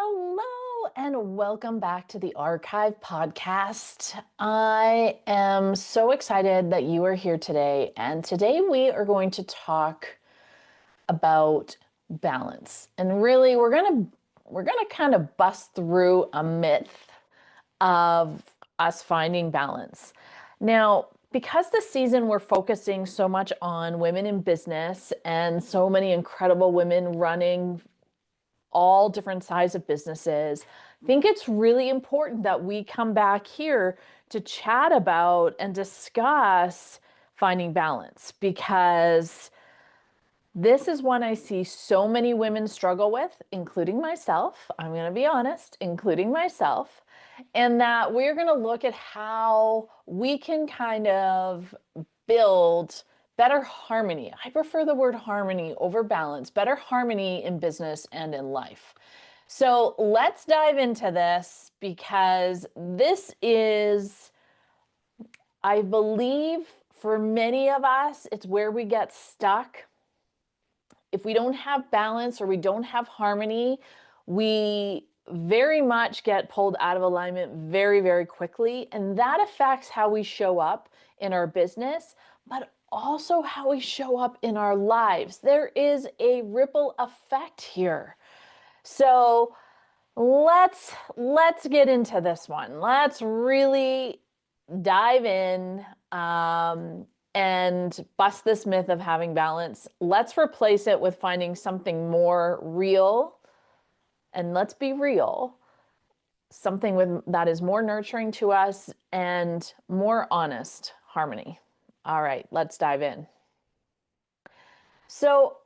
Hello and welcome back to the Archive podcast. I am so excited that you are here today. And today we are going to talk about balance. And really we're going to kind of bust through a myth of us finding balance. Now, because this season we're focusing so much on women in business and so many incredible women running all different size of businesses, I think it's really important that we come back here to chat about and discuss finding balance, because this is one I see so many women struggle with, including myself. I'm going to be honest, including myself. And that we're going to look at how we can kind of build better harmony. I prefer the word harmony over balance, better harmony in business and in life. So let's dive into this, because this is, I believe, for many of us, it's where we get stuck. If we don't have balance or we don't have harmony, we very much get pulled out of alignment very, very quickly. And that affects how we show up in our business, but also how we show up in our lives. There is a ripple effect here. So let's get into this one. Let's really dive in and bust this myth of having balance. Let's replace it with finding something more real. And let's be real, something that is more nurturing to us and more honest harmony. All right, let's dive in. So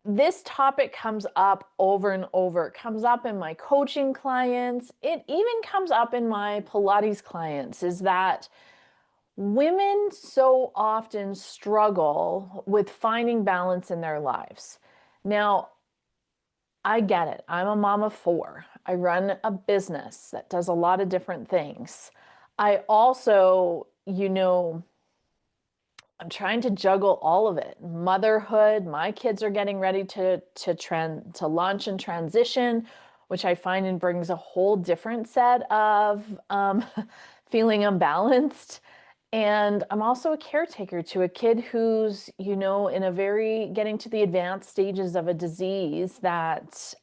this topic comes up over and over. It comes up in my coaching clients. It even comes up in my Pilates clients, is that women so often struggle with finding balance in their lives. Now, I get it. I'm a mom of four. I run a business that does a lot of different things. I also, I'm trying to juggle all of it. Motherhood, my kids are getting ready to launch and transition, which I find and brings a whole different set of feeling unbalanced. And I'm also a caretaker to a kid who's, in a very getting to the advanced stages of a disease that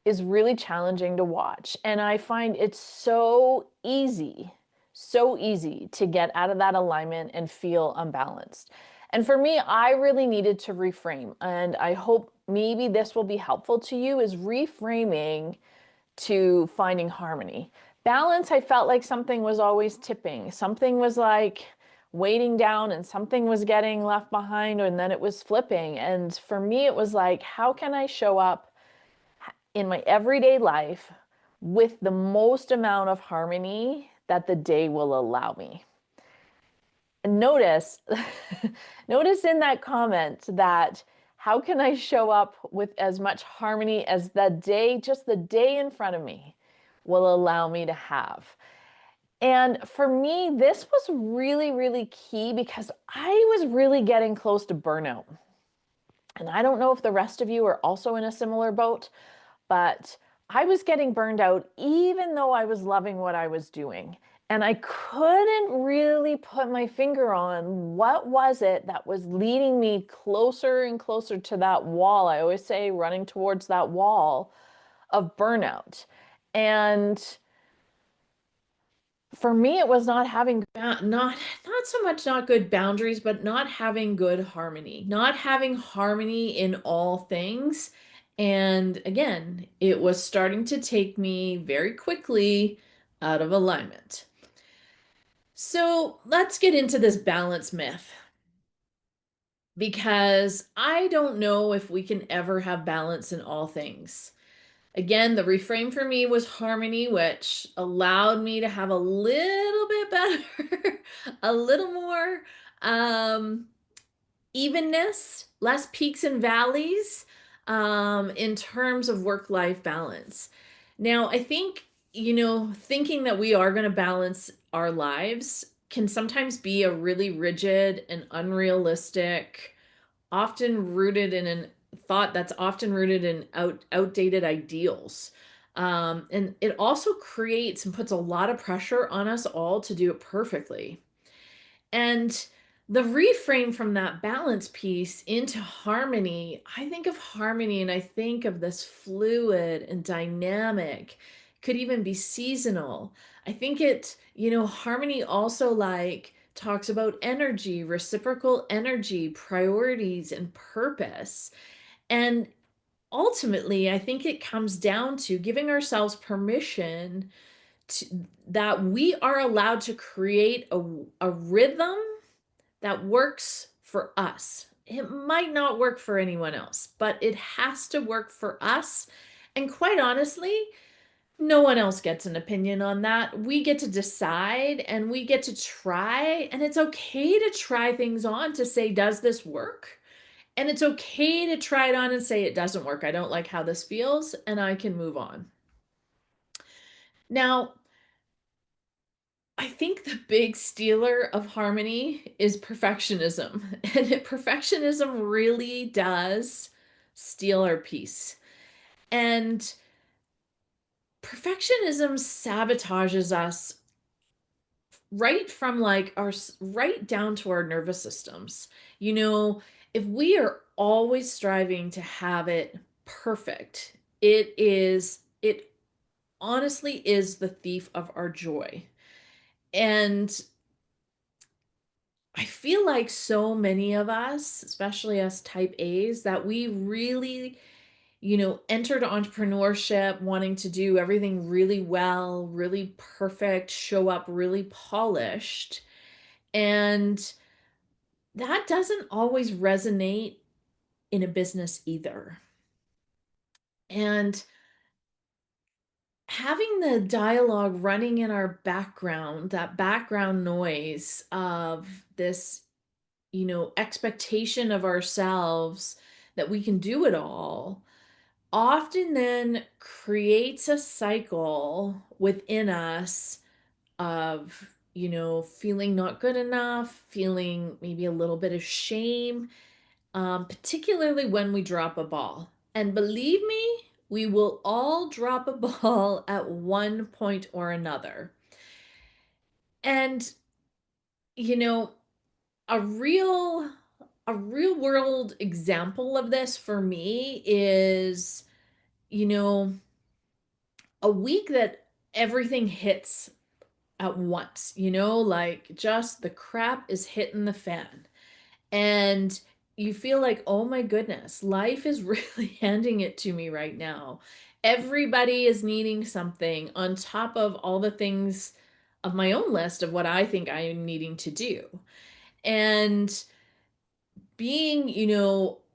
is really challenging to watch. And I find it's so easy to get out of that alignment and feel unbalanced. And for me, I really needed to reframe. And I hope maybe this will be helpful to you, is reframing to finding harmony. Balance, I felt like something was always tipping. Something was like weighting down and something was getting left behind, and then it was flipping. And for me, it was like, how can I show up in my everyday life with the most amount of harmony that the day will allow me? And notice, notice in that comment that how can I show up with as much harmony as just the day in front of me will allow me to have. And for me, this was really, really key, because I was really getting close to burnout. And I don't know if the rest of you are also in a similar boat, but I was getting burned out even though I was loving what I was doing. And I couldn't really put my finger on what was it that was leading me closer and closer to that wall. I always say running towards that wall of burnout. And for me, it was not having not so much not good boundaries, but not having good harmony, not having harmony in all things. And again, it was starting to take me very quickly out of alignment. So let's get into this balance myth, because I don't know if we can ever have balance in all things. Again, the reframe for me was harmony, which allowed me to have a little bit better, a little more evenness, less peaks and valleys in terms of work-life balance. Now, I think, thinking that we are going to balance our lives can sometimes be a really rigid and unrealistic, often rooted in thought that's often rooted in outdated ideals. And it also creates and puts a lot of pressure on us all to do it perfectly. And the reframe from that balance piece into harmony, I think of harmony and I think of this fluid and dynamic, could even be seasonal. I think harmony also like talks about energy, reciprocal energy, priorities, and purpose. And ultimately, I think it comes down to giving ourselves permission that we are allowed to create a rhythm that works for us. It might not work for anyone else, but it has to work for us. And quite honestly, no one else gets an opinion on that. We get to decide and we get to try. And it's okay to try things on to say, does this work? And it's okay to try it on and say, it doesn't work. I don't like how this feels, and I can move on. Now, I think the big stealer of harmony is perfectionism. And perfectionism really does steal our peace. And perfectionism sabotages us right from like our right down to our nervous systems. You know, if we are always striving to have it perfect, it honestly is the thief of our joy. And I feel like so many of us, especially us type A's, that we really, entered entrepreneurship wanting to do everything really well, really perfect, show up really polished. And that doesn't always resonate in a business either. And having the dialogue running in our background, that background noise of this expectation of ourselves that we can do it all, often then creates a cycle within us of, feeling not good enough, feeling maybe a little bit of shame, particularly when we drop a ball. And believe me, we will all drop a ball at one point or another. And, you know, a real a real world example of this for me is, you know, a week that everything hits at once, like just the crap is hitting the fan. And you feel like, oh my goodness, life is really handing it to me right now. Everybody is needing something on top of all the things of my own list of what I think I am needing to do. And being,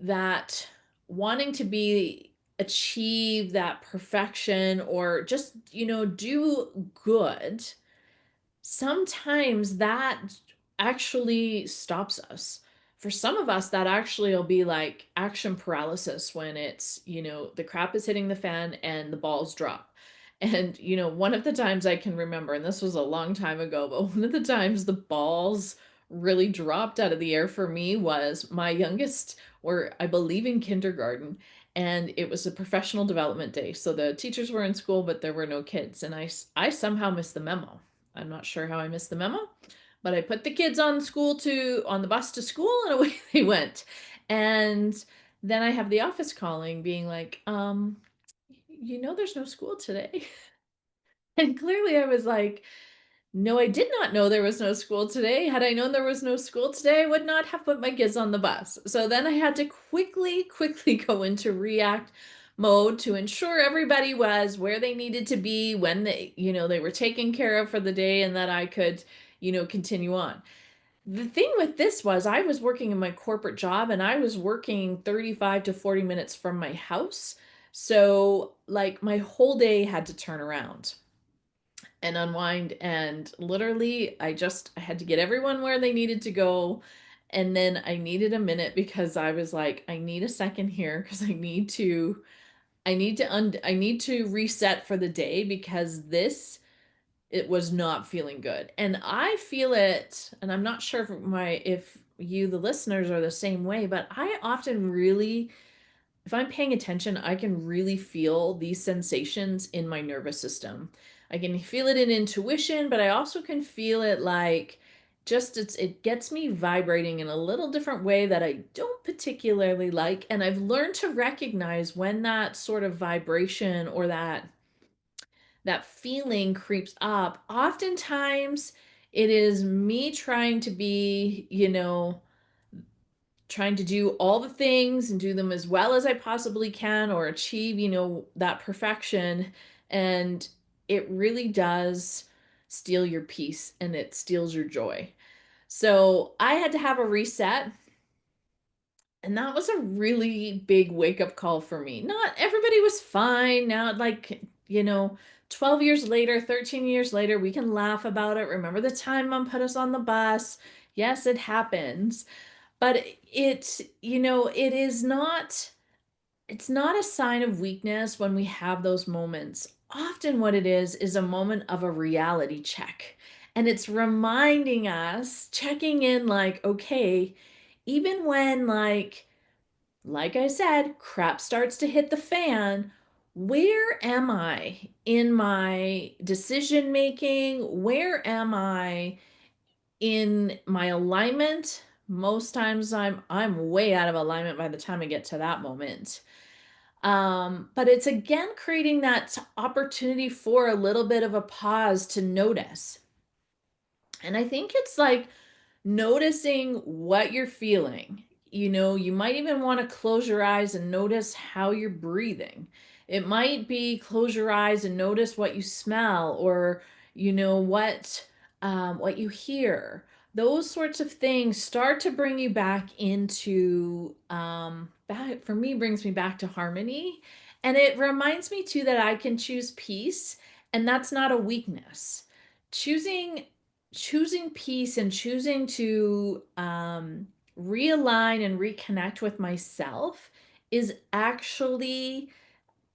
that wanting to be achieve that perfection or just, do good, sometimes that actually stops us. For some of us, that actually will be like action paralysis when it's, the crap is hitting the fan and the balls drop. And, one of the times I can remember, and this was a long time ago, but one of the times the balls really dropped out of the air for me was my youngest were, I believe, in kindergarten, and it was a professional development day. So the teachers were in school, but there were no kids. And I somehow missed the memo. I'm not sure how I missed the memo, but I put the kids on the bus to school and away they went. And then I have the office calling being like, there's no school today. And clearly I was like, no, I did not know there was no school today. Had I known there was no school today, I would not have put my kids on the bus. So then I had to quickly go into react mode to ensure everybody was where they needed to be when they were taken care of for the day and that I could, continue on. The thing with this was I was working in my corporate job and I was working 35 to 40 minutes from my house. So like my whole day had to turn around and unwind, and literally I had to get everyone where they needed to go, and then I needed a minute because I was like, I need a second here because I need to reset for the day because this it was not feeling good. And I feel it, and I'm not sure if you the listeners are the same way, but I often really if I'm paying attention, I can really feel these sensations in my nervous system. I can feel it in intuition, but I also can feel it like just it gets me vibrating in a little different way that I don't particularly like. And I've learned to recognize when that sort of vibration or that feeling creeps up. Oftentimes it is me trying to be, trying to do all the things and do them as well as I possibly can or achieve, that perfection. And it really does steal your peace and it steals your joy. So I had to have a reset. And that was a really big wake up call for me. Not everybody was fine. Now, 12 years later, 13 years later, we can laugh about it. Remember the time mom put us on the bus? Yes, it happens. But it is not, it's not a sign of weakness when we have those moments. Often what it is a moment of a reality check. And it's reminding us, checking in like, okay, even when like I said, crap starts to hit the fan, where am I in my decision making? Where am I in my alignment? Most times I'm way out of alignment by the time I get to that moment. But it's again creating that opportunity for a little bit of a pause to notice. And I think it's like noticing what you're feeling. You might even want to close your eyes and notice how you're breathing. It might be close your eyes and notice what you smell or what you hear. Those sorts of things start to bring you back into back for me brings me back to harmony. And it reminds me too that I can choose peace, and that's not a weakness. Choosing choosing peace and choosing to realign and reconnect with myself is actually,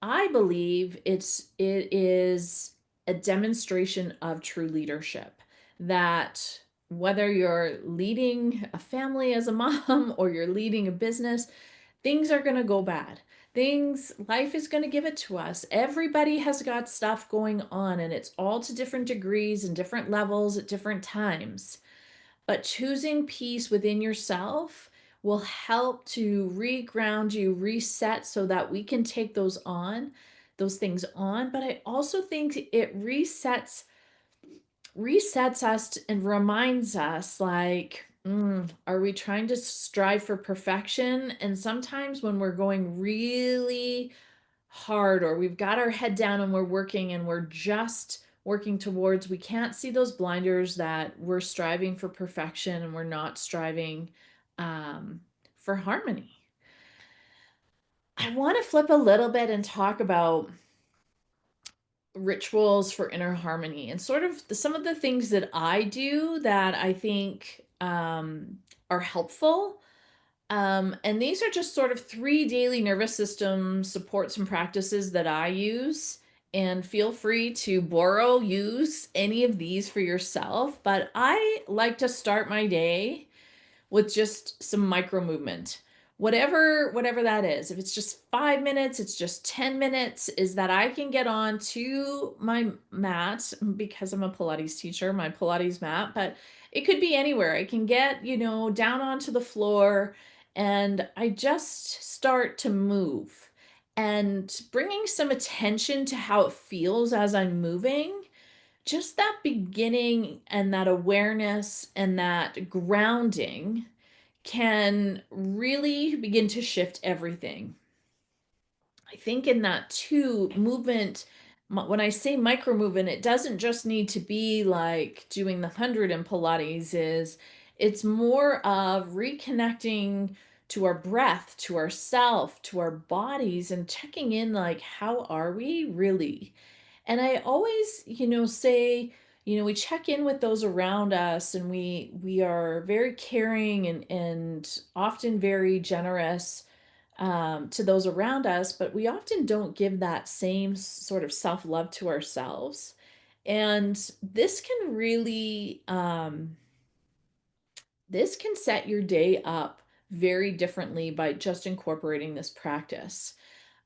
I believe it is a demonstration of true leadership. That whether you're leading a family as a mom or you're leading a business, things are going to go bad. Life is going to give it to us. Everybody has got stuff going on, and it's all to different degrees and different levels at different times. But choosing peace within yourself will help to reground you, reset so that we can take those things on. But I also think it resets us and reminds us like, are we trying to strive for perfection? And sometimes when we're going really hard or we've got our head down and we're working and we're just working towards, we can't see those blinders that we're striving for perfection and we're not striving um, for harmony. I want to flip a little bit and talk about rituals for inner harmony and sort of some of the things that I do that I think are helpful. And these are just sort of 3 daily nervous system supports and practices that I use. And feel free to use any of these for yourself. But I like to start my day with just some micro movement. Whatever that is. If it's just 5 minutes, it's just 10 minutes, is that I can get on to my mat because I'm a Pilates teacher, my Pilates mat, but it could be anywhere. I can get, down onto the floor and I just start to move and bringing some attention to how it feels as I'm moving. Just that beginning and that awareness and that grounding can really begin to shift everything. I think in that too, movement, when I say micro movement, it doesn't just need to be like doing the 100 in Pilates, it's more of reconnecting to our breath, to ourself, to our bodies, and checking in like, how are we really? And I always, say, we check in with those around us and we are very caring and often very generous to those around us, but we often don't give that same sort of self-love to ourselves. And this can set your day up very differently by just incorporating this practice.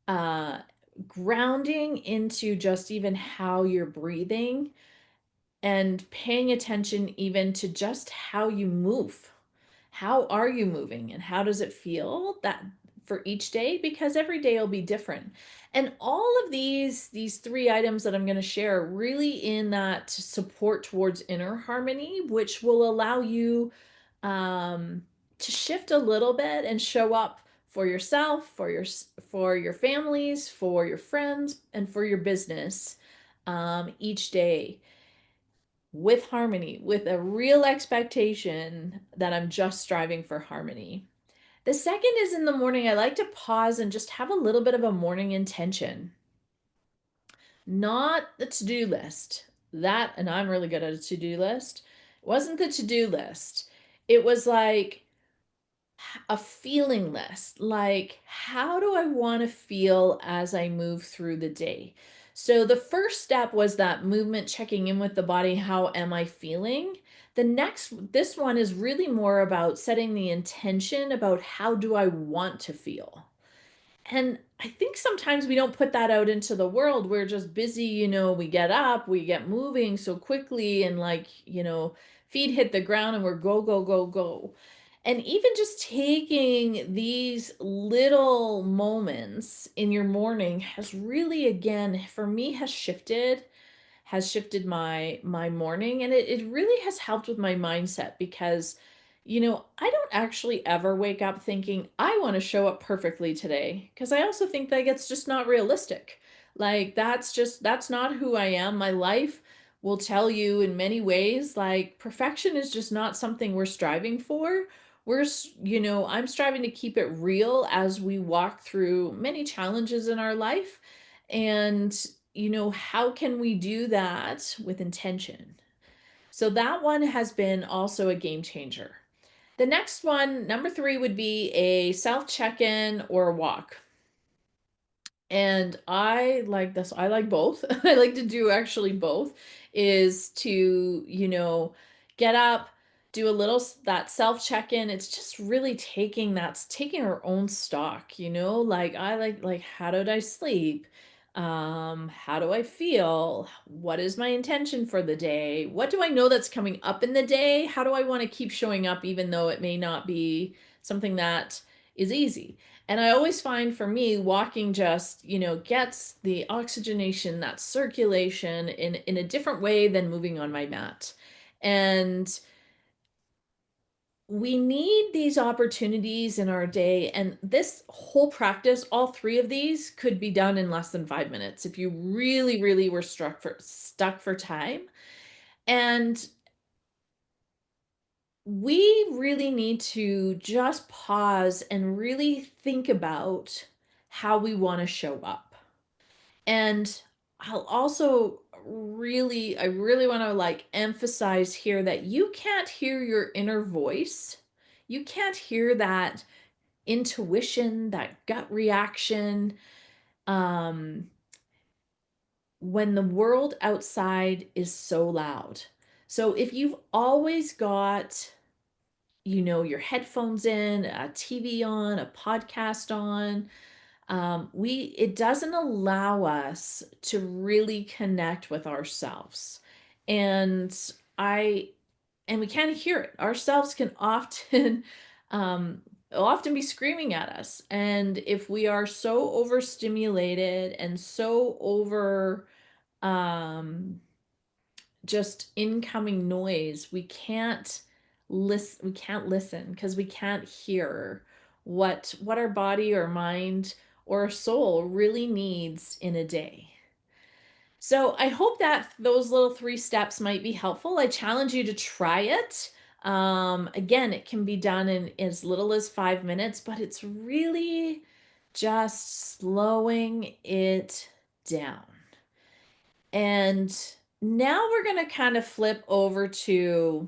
Uh, Grounding into just even how you're breathing and paying attention even to just how you move. How are you moving and how does it feel that for each day? Because every day will be different. And all of these three items that I'm going to share really in that support towards inner harmony, which will allow you um, to shift a little bit and show up for yourself, for your families, for your friends, and for your business each day with harmony, with a real expectation that I'm just striving for harmony. The second is in the morning, I like to pause and just have a little bit of a morning intention, not the to do list. That, and I'm really good at a to do list, it wasn't the to do list. It was like, a feeling list, like how do I want to feel as I move through the day? So the first step was that movement, checking in with the body. How am I feeling? This one is really more about setting the intention about how do I want to feel. And I think sometimes we don't put that out into the world. We're just busy, we get up, we get moving so quickly, and like, feet hit the ground and we're go, go, go, go. And even just taking these little moments in your morning has really, again, for me, has shifted my morning, and it really has helped with my mindset because I don't actually ever wake up thinking I want to show up perfectly today, because I also think that it's just not realistic. Like that's not who I am. My life will tell you in many ways, like, perfection is just not something we're striving for. I'm striving to keep it real as we walk through many challenges in our life. And how can we do that with intention? So that one has been also a game changer. The next one, number three, would be a self check in or a walk. And I like this. I like both. I like to do actually both, is to, get up, do a little that self check-in. It's just really taking our own stock, like I like how did I sleep? How do I feel? What is my intention for the day? What do I know that's coming up in the day? How do I want to keep showing up even though it may not be something that is easy? And I always find for me, walking just, gets the oxygenation, that circulation in a different way than moving on my mat. And we need these opportunities in our day. And this whole practice, all three of these could be done in less than 5 minutes if you really, really were stuck for time. And we really need to just pause and really think about how we want to show up. And I'll also I really want to like emphasize here that you can't hear your inner voice. You can't hear that intuition, that gut reaction, um, when the world outside is so loud. So if you've always got, your headphones in, a TV on, a podcast on, it doesn't allow us to really connect with ourselves. And I and we can't hear it. Ourselves can often often be screaming at us. And if we are so overstimulated and so over um just incoming noise, we can't listen because we can't hear what our body or mind or our soul really needs in a day. So I hope that those little three steps might be helpful. I challenge you to try it. Again, it can be done in as little as 5 minutes, but it's really just slowing it down. And now we're going to kind of flip over to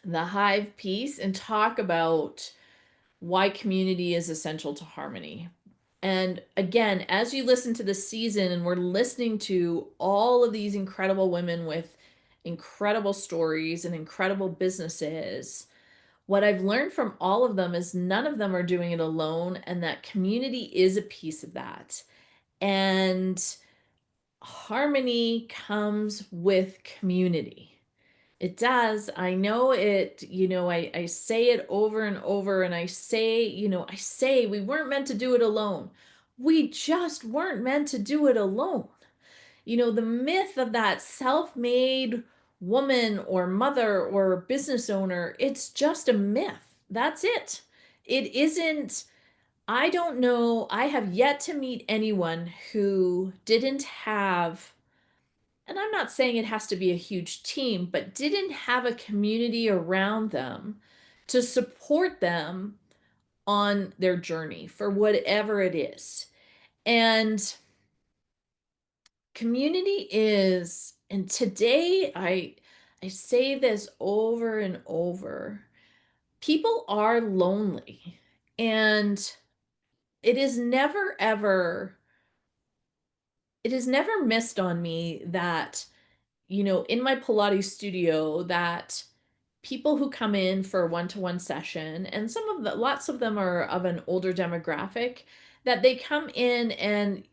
the hive piece and talk about why community is essential to harmony. And again, as you listen to the season and we're listening to all of these incredible women with incredible stories and incredible businesses, what I've learned from all of them is none of them are doing it alone, and that community is a piece of that. And harmony comes with community. It does. I know it, I say it over and over, and I say we weren't meant to do it alone. We just weren't meant to do it alone. The myth of that self-made woman or mother or business owner, it's just a myth. That's it. It isn't. I don't know. I have yet to meet anyone who didn't have, and I'm not saying it has to be a huge team, but didn't have a community around them to support them on their journey for whatever it is. And community is, and today I say this over and over, people are lonely. And it is never ever, it is never missed on me that, in my Pilates studio, that people who come in for a one-to-one session, and lots of them are of an older demographic, that they come in, and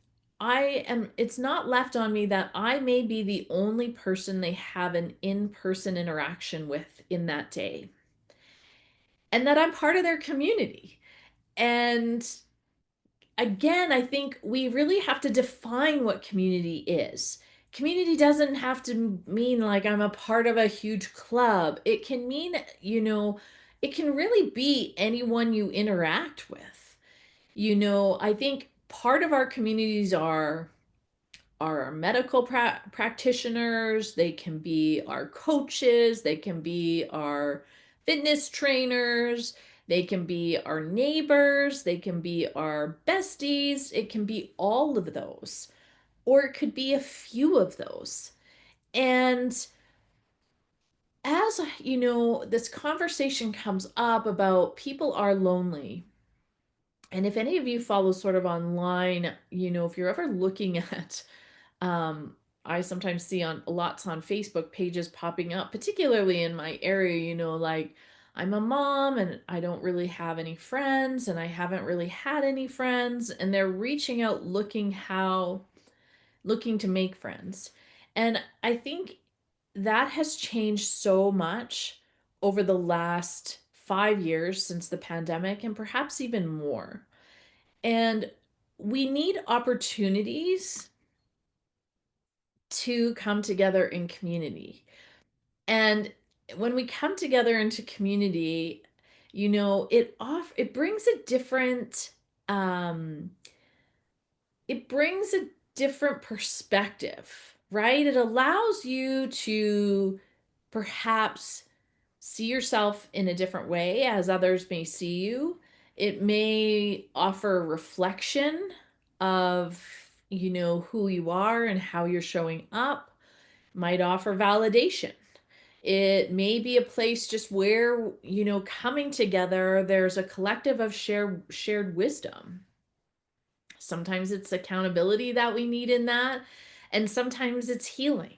it's not left on me that I may be the only person they have an in-person interaction with in that day, and that I'm part of their community. And again, I think we really have to define what community is. Community doesn't have to mean like I'm a part of a huge club. It can mean, it can really be anyone you interact with. I think part of our communities are our medical practitioners, they can be our coaches, they can be our fitness trainers, they can be our neighbors, they can be our besties, it can be all of those, or it could be a few of those. And as this conversation comes up about people are lonely, and if any of you follow sort of online, if you're ever looking at Um, I sometimes see on lots on Facebook pages popping up, particularly in my area, like I'm a mom and I don't really have any friends and I haven't really had any friends, and they're reaching out looking to make friends. And I think that has changed so much over the last 5 years since the pandemic, and perhaps even more. And we need opportunities to come together in community. And when we come together into community, it brings a different um it brings a different perspective, right? It allows you to perhaps see yourself in a different way as others may see you. It may offer reflection of, who you are and how you're showing up. Might offer validation. It may be a place just where, coming together, there's a collective of shared wisdom. Sometimes it's accountability that we need in that, and sometimes it's healing.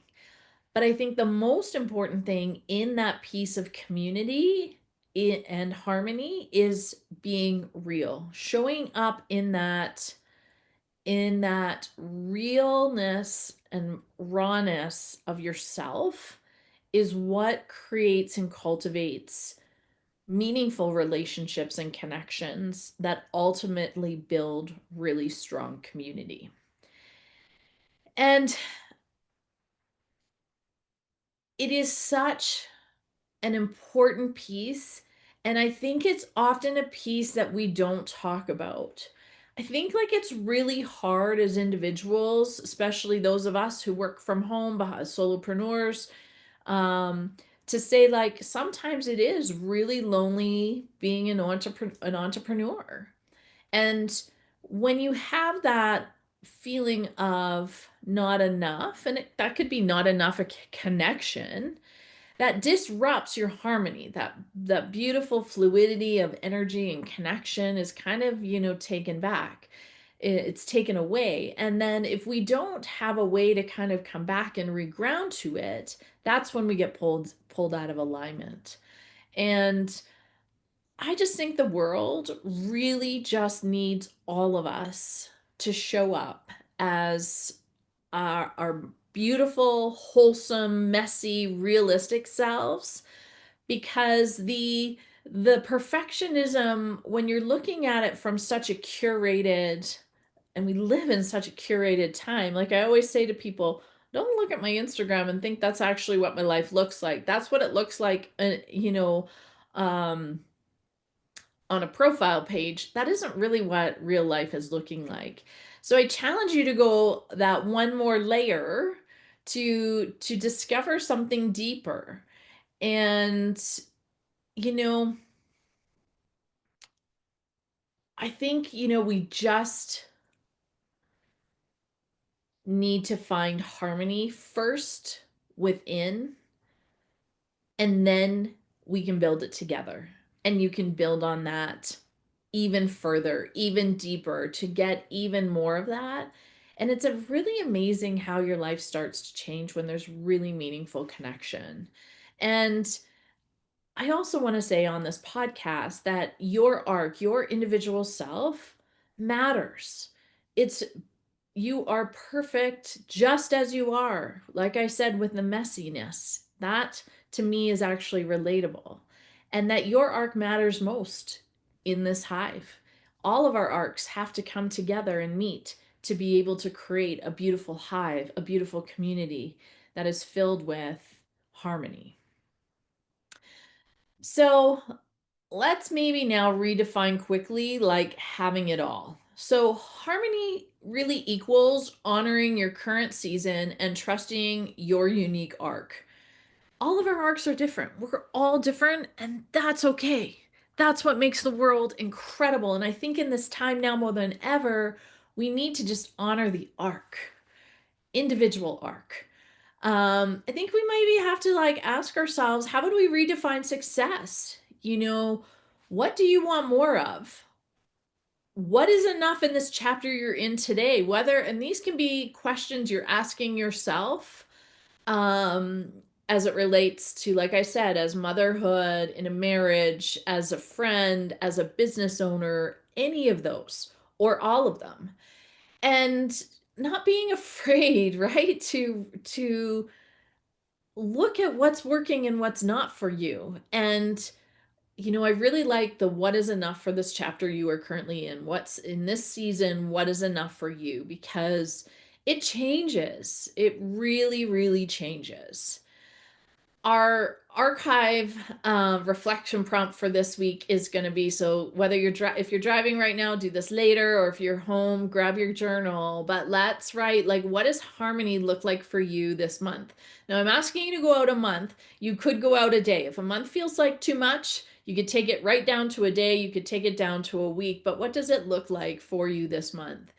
But I think the most important thing in that piece of community and harmony is being real, showing up in that realness and rawness of yourself is what creates and cultivates meaningful relationships and connections that ultimately build really strong community. And it is such an important piece. And I think it's often a piece that we don't talk about. I think like it's really hard as individuals, especially those of us who work from home, as solopreneurs, um, to say like sometimes it is really lonely being an entrepreneur. And when you have that feeling of not enough, and that could be not enough a connection, that disrupts your harmony. That beautiful fluidity of energy and connection is kind of, taken back. It's taken away. And then if we don't have a way to kind of come back and reground to it, that's when we get pulled out of alignment. And I just think the world really just needs all of us to show up as our beautiful, wholesome, messy, realistic selves, because the perfectionism, when you're looking at it from such a curated, and we live in such a curated time, like I always say to people, don't look at my Instagram and think that's actually what my life looks like. That's what it looks like, um on a profile page. That isn't really what real life is looking like. So I challenge you to go that one more layer to discover something deeper. And you know, I think, we just need to find harmony first within, and then we can build it together. And you can build on that even further, even deeper, to get even more of that. And it's a really amazing how your life starts to change when there's really meaningful connection. And I also want to say on this podcast that your arc, your individual self matters. It's You are perfect just as you are. Like I said, with the messiness, that to me is actually relatable. And that your arc matters most in this hive. All of our arcs have to come together and meet to be able to create a beautiful hive, a beautiful community that is filled with harmony. So let's maybe now redefine quickly, like having it all. So, harmony really equals honoring your current season and trusting your unique arc. All of our arcs are different. We're all different, and that's okay. That's what makes the world incredible. And I think in this time now more than ever, we need to just honor the arc, individual arc. I think we maybe have to like ask ourselves, how would we redefine success? What do you want more of? What is enough in this chapter you're in today? And these can be questions you're asking yourself, um, as it relates to, like I said, as motherhood, in a marriage, as a friend, as a business owner, any of those, or all of them. And not being afraid, right? To look at what's working and what's not for you. And, I really like the what is enough for this chapter you are currently in. What's in this season, what is enough for you? Because it changes. It really, really changes. Our archive reflection prompt for this week is going to be, so whether if you're driving right now, do this later, or if you're home, grab your journal. But let's write, like, what does harmony look like for you this month? Now I'm asking you to go out a month. You could go out a day. If a month feels like too much, you could take it right down to a day. You could take it down to a week. But what does it look like for you this month?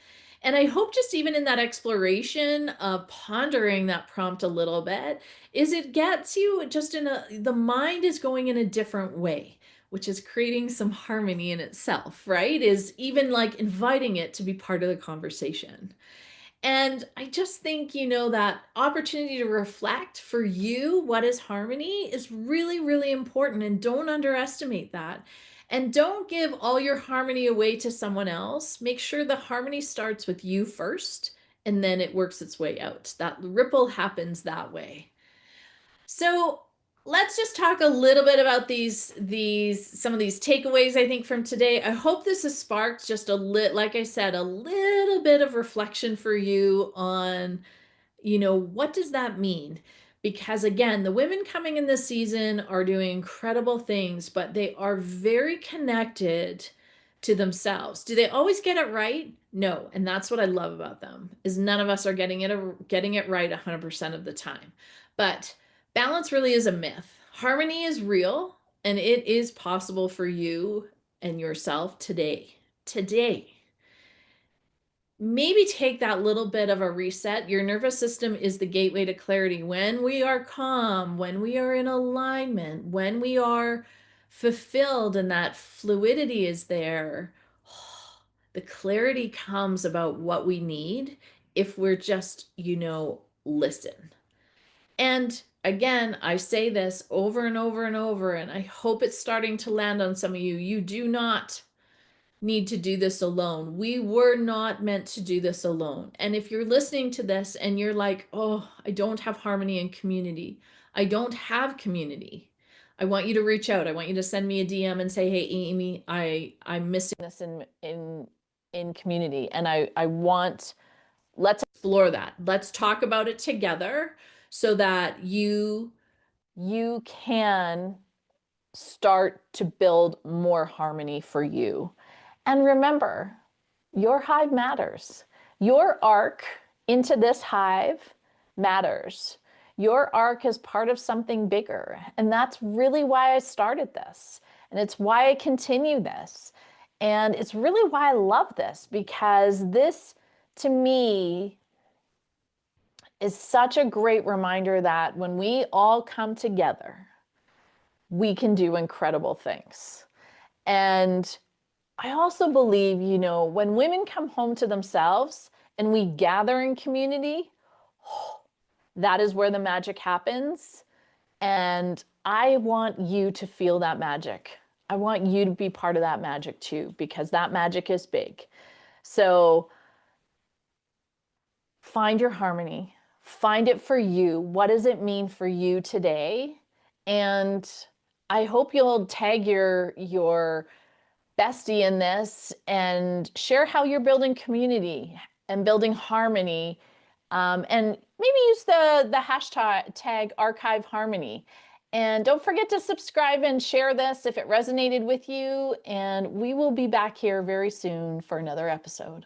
And I hope just even in that exploration of pondering that prompt a little bit, is it gets you just the mind is going in a different way, which is creating some harmony in itself, right? Is even like inviting it to be part of the conversation. And I just think, that opportunity to reflect for you what is harmony is really, really important. And don't underestimate that. And don't give all your harmony away to someone else. Make sure the harmony starts with you first, and then it works its way out. That ripple happens that way. So let's just talk a little bit about these some of these takeaways I think from today. I hope this has sparked just like I said, a little bit of reflection for you on, what does that mean? Because again, the women coming in this season are doing incredible things, but they are very connected to themselves. Do they always get it right? No, and that's what I love about them. Is none of us are getting it right 100% of the time. But balance really is a myth. Harmony is real, and it is possible for you and yourself today. Today. Maybe take that little bit of a reset. Your nervous system is the gateway to clarity. When we are calm, when we are in alignment, when we are fulfilled and that fluidity is there, the clarity comes about what we need if we're just, listen. And again, I say this over and over and over, and I hope it's starting to land on some of you. You do not need to do this alone. We were not meant to do this alone. And if you're listening to this and you're like, oh, I don't have harmony and community, I don't have community, I want you to reach out. I want you to send me a DM and say, hey, Amy, I'm missing this in community, and I want, let's explore that. Let's talk about it together so that you can start to build more harmony for you. And remember, your hive matters. Your arc into this hive matters. Your arc is part of something bigger. And that's really why I started this. And it's why I continue this. And it's really why I love this, because this, to me, is such a great reminder that when we all come together, we can do incredible things. And I also believe, when women come home to themselves and we gather in community, that is where the magic happens. And I want you to feel that magic. I want you to be part of that magic too, because that magic is big. So find your harmony, find it for you. What does it mean for you today? And I hope you'll tag your bestie in this and share how you're building community and building harmony. And maybe use the hashtag archive harmony. And don't forget to subscribe and share this if it resonated with you. And we will be back here very soon for another episode.